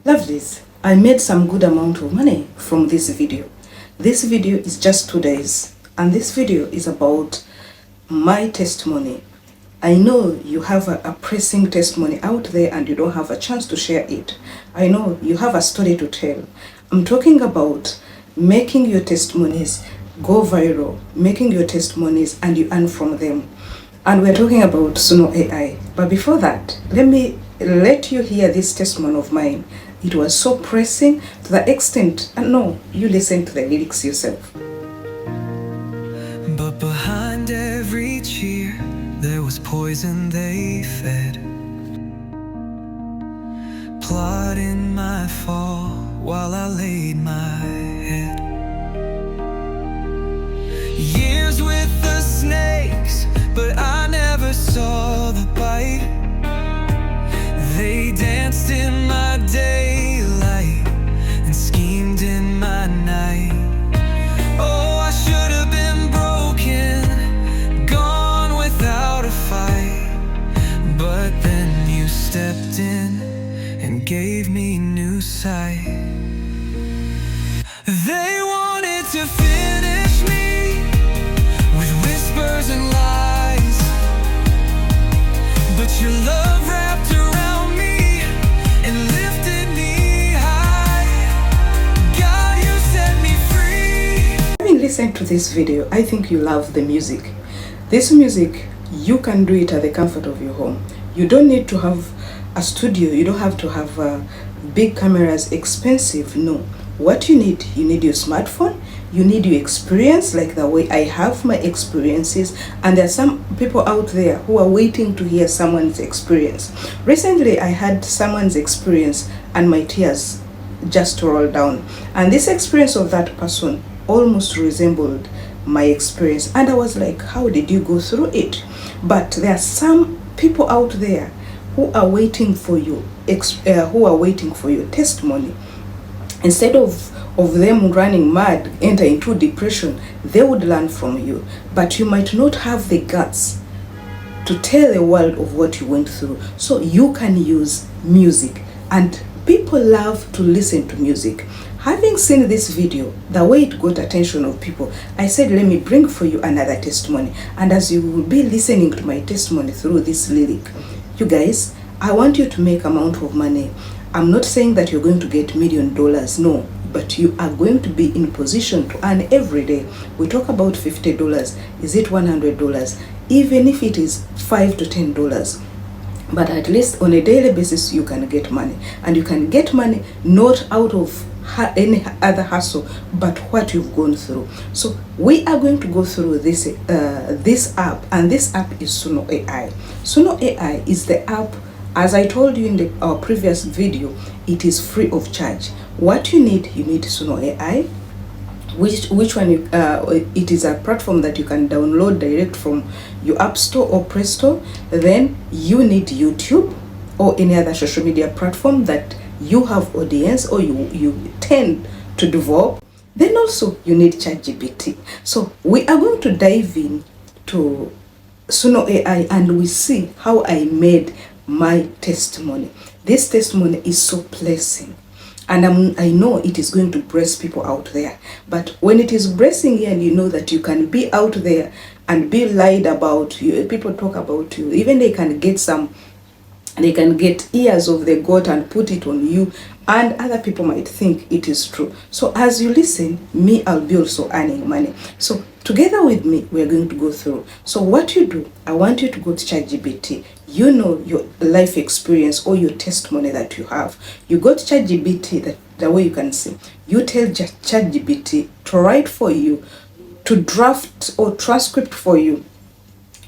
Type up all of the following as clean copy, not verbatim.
Lovelies, I made some good amount of money from this video. This video is just 2 days, and this video is about my testimony. I know you have a pressing testimony out there and you don't have a chance to share it. I know you have a story to tell. I'm talking about making your testimonies go viral, making your testimonies and you earn from them. And we're talking about Sumo AI. But before that, let you hear this testimony of mine. It was so pressing to the extent, and no, you listen to the lyrics yourself. But behind every cheer, there was poison they fed, plotting my fall while I laid my head. Years with the snakes, but I never saw the bite. They danced in my daylight and schemed in my night. Oh, I should have been broken, gone without a fight. But then you stepped in and gave me new sight. They wanted to finish me with whispers and lies, but your love wrapped around me and lifted me high. God, you set me free. Having listened to this video, I think you love the music. This music, you can do it at the comfort of your home. You don't need to have a studio. You don't have to have big cameras, expensive. No. What you need your smartphone, you need your experience, like the way I have my experiences, and there are some people out there who are waiting to hear someone's experience. Recently, I had someone's experience and my tears just rolled down. And this experience of that person almost resembled my experience. And I was like, how did you go through it? But there are some people out there who are waiting for you, who are waiting for your testimony. Instead of them running mad, enter into depression, they would learn from you. But you might not have the guts to tell the world of what you went through. So you can use music. And people love to listen to music. Having seen this video, the way it got attention of people, I said, let me bring for you another testimony. And as you will be listening to my testimony through this lyric, you guys, I want you to make amount of money. I'm not saying that you're going to get $1 million, no, but you are going to be in position to earn every day. We talk about $50, is it $100? Even if it is $5 to $10, but at least on a daily basis you can get money, and you can get money not out of any other hustle, but what you've gone through. So we are going to go through this app, and this app is Sumo AI. Sumo AI is the app. As I told you in our previous video, it is free of charge. What you need Sumo AI, which one it is a platform that you can download direct from your App Store or Play Store. Then you need YouTube or any other social media platform that you have audience or you tend to develop. Then also you need ChatGPT. So we are going to dive in to Sumo AI and we see how I made my testimony. This testimony is so blessing, and I know it is going to bless people out there. But when it is blessing you and you know that you can be out there and be lied about, you, people talk about you, even they can get ears of the goat and put it on you, and other people might think it is true. So as you listen, me, I'll be also earning money. So together with me, we are going to go through. So what you do, I want you to go to ChatGPT. You know your life experience or your testimony that you have. You go to ChatGPT, the way you can see. You tell ChatGPT to write for you, to draft or transcript for you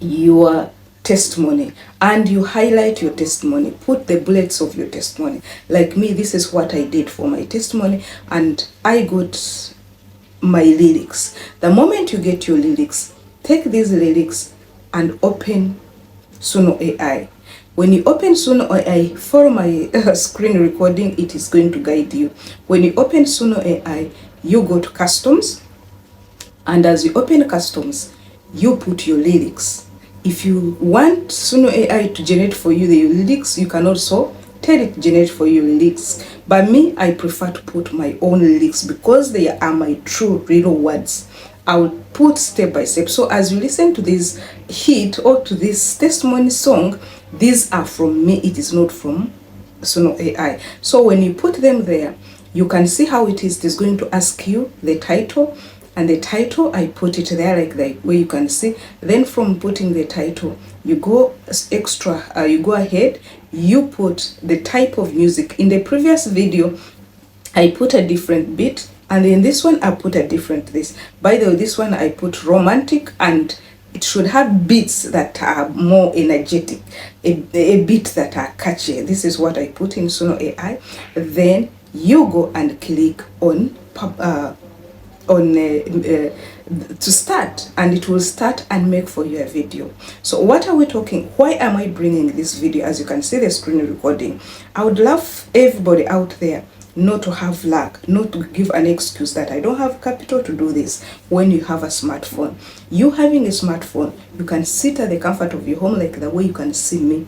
your testimony, and you highlight your testimony, put the bullets of your testimony. Like me, this is what I did for my testimony, and I got my lyrics. The moment you get your lyrics, take these lyrics and open Sumo AI. When you open Sumo AI, follow my screen recording, it is going to guide you. When you open Sumo AI, you go to customs, and as you open customs, you put your lyrics. If you want Sumo AI to generate for you the lyrics, you can also tell it generate for you lyrics. But me, I prefer to put my own lyrics because they are my true real words. I'll put step by step. So as you listen to this hit or to this testimony song, these are from me. It is not from Sumo AI. So when you put them there, you can see how it is. It is going to ask you the title, and the title, I put it there like that, where you can see. Then from putting the title, you go extra, you go ahead, you put the type of music. In the previous video, I put a different beat, and in this one I put a different this. By the way, this one I put romantic, and it should have beats that are more energetic, a beat that are catchy. This is what I put in Sumo AI. Then you go and click on to start, and it will start and make for you a video. So what are we talking? Why am I bringing this video? As you can see the screen recording, I would love everybody out there not to have luck, not to give an excuse that I don't have capital to do this. When you have a smartphone, you having a smartphone, you can sit at the comfort of your home, like the way you can see me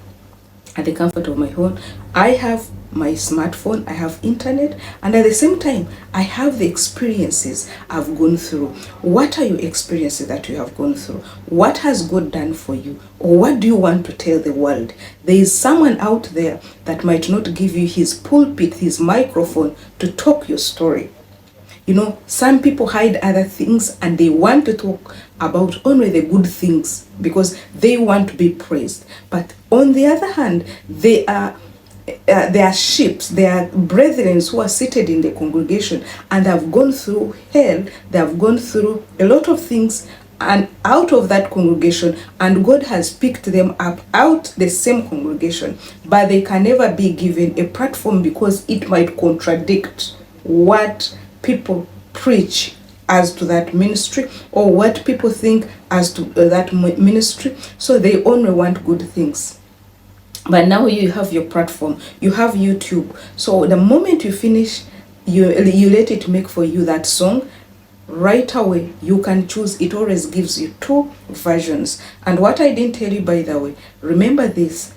at the comfort of my home. I have my smartphone, I have internet, and at the same time I have the experiences I've gone through. What are your experiences that you have gone through? What has God done for you? Or what do you want to tell the world? There is someone out there that might not give you his pulpit, his microphone to talk your story. You know, some people hide other things and they want to talk about only the good things because they want to be praised. But on the other hand, they are sheep, they are brethren who are seated in the congregation and have gone through hell, they have gone through a lot of things and out of that congregation, and God has picked them up out the same congregation, but they can never be given a platform because it might contradict what people preach as to that ministry or what people think as to that ministry. So they only want good things. But now you have your platform, you have YouTube. So the moment you finish, you let it make for you that song. Right away, you can choose. It always gives you two versions. And what I didn't tell you, by the way, remember this.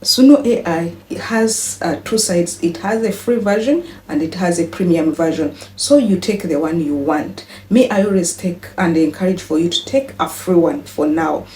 Sumo AI, it has two sides. It has a free version and it has a premium version. So you take the one you want. Me, I always take and encourage for you to take a free one for now.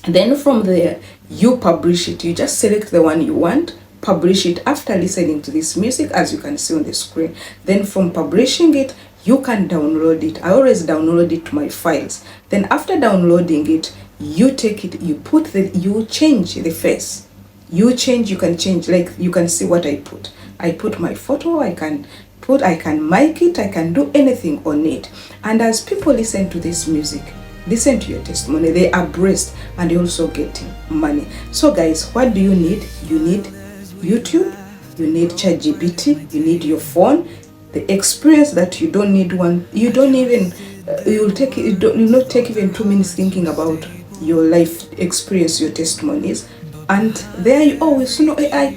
Then from there, you publish it. You just select the one you want, publish it after listening to this music, as you can see on the screen. Then from publishing it, you can download it. I always download it to my files. Then after downloading it, you take it, you change the face. You can change, like you can see what I put. I put my photo, I can mic it, I can do anything on it. And as people listen to this music, listen to your testimony, they are blessed and they also getting money. So guys, what do you need? You need YouTube, you need ChatGPT, you need your phone, the experience that you don't need one. You don't even you'll not take even 2 minutes thinking about your life experience, your testimonies. And there you always, AI,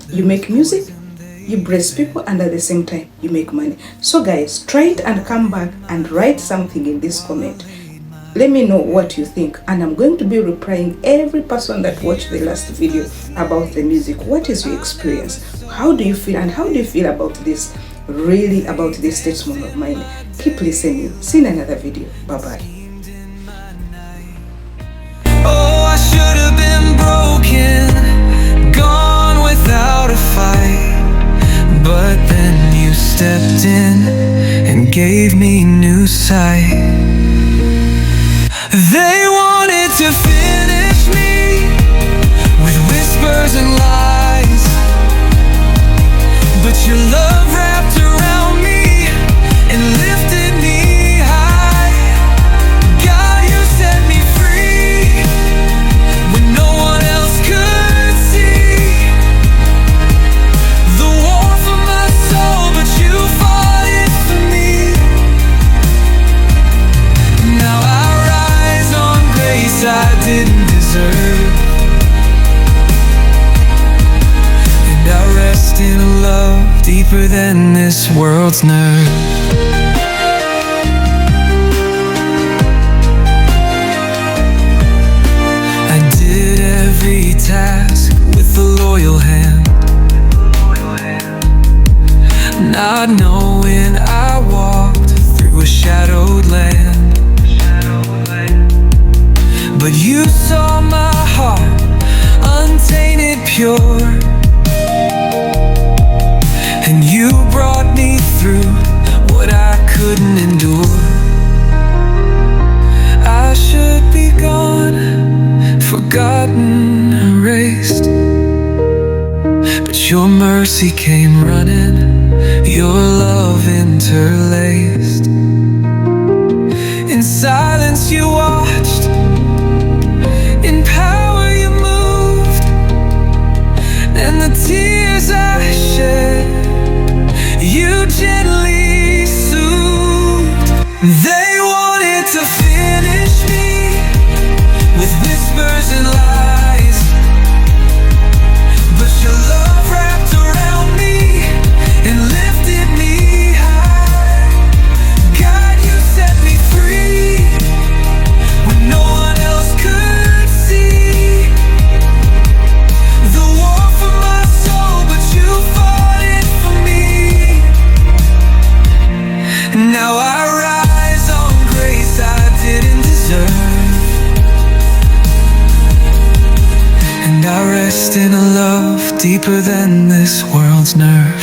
you make music, you bless people, and at the same time you make money. So guys, try it and come back and write something in this comment. Let me know what you think, and I'm going to be replying every person that watched the last video about the music. What is your experience? How do you feel, and how do you feel about this, really about this testimony of mine? Keep listening. See you in another video. Bye bye. Oh, I should have been broken, gone without a fight, but then you stepped in and gave me new sight. They wanted to finish me with whispers and lies, but your love wrapped around me and lifted me high. God, you set me free when no one else could see the warmth of my soul, but you fought it for me. Now I didn't deserve, and I rest in a love deeper than this world's nerve. I did every task with a loyal hand, not knowing I walked through a shadowed land. But you saw my heart, untainted, pure, and you brought me through what I couldn't endure. I should be gone, forgotten, erased, but your mercy came running, your love interlaced. In silence you watched, in power you moved, and the tears I shed, you gently soothed. They wanted to finish me with whispers and lies, but your love wrapped around me and lifted me high. God, you set me free when no one else could see. The war for my soul, but you fought it for me. Now I rise on grace I didn't deserve, and I rest in a love deeper than this world's nerve.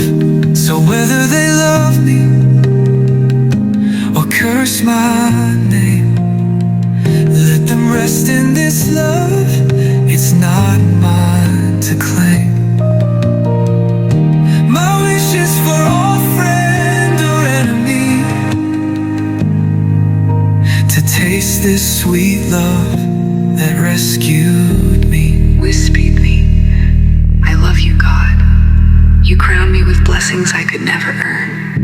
So whether they love me or curse my name, let them rest in this love, it's not mine to claim. My wish is for all friend or enemy to taste this sweet love that rescued me. Whispered me, I love you, God. You crown me with blessings I could never earn.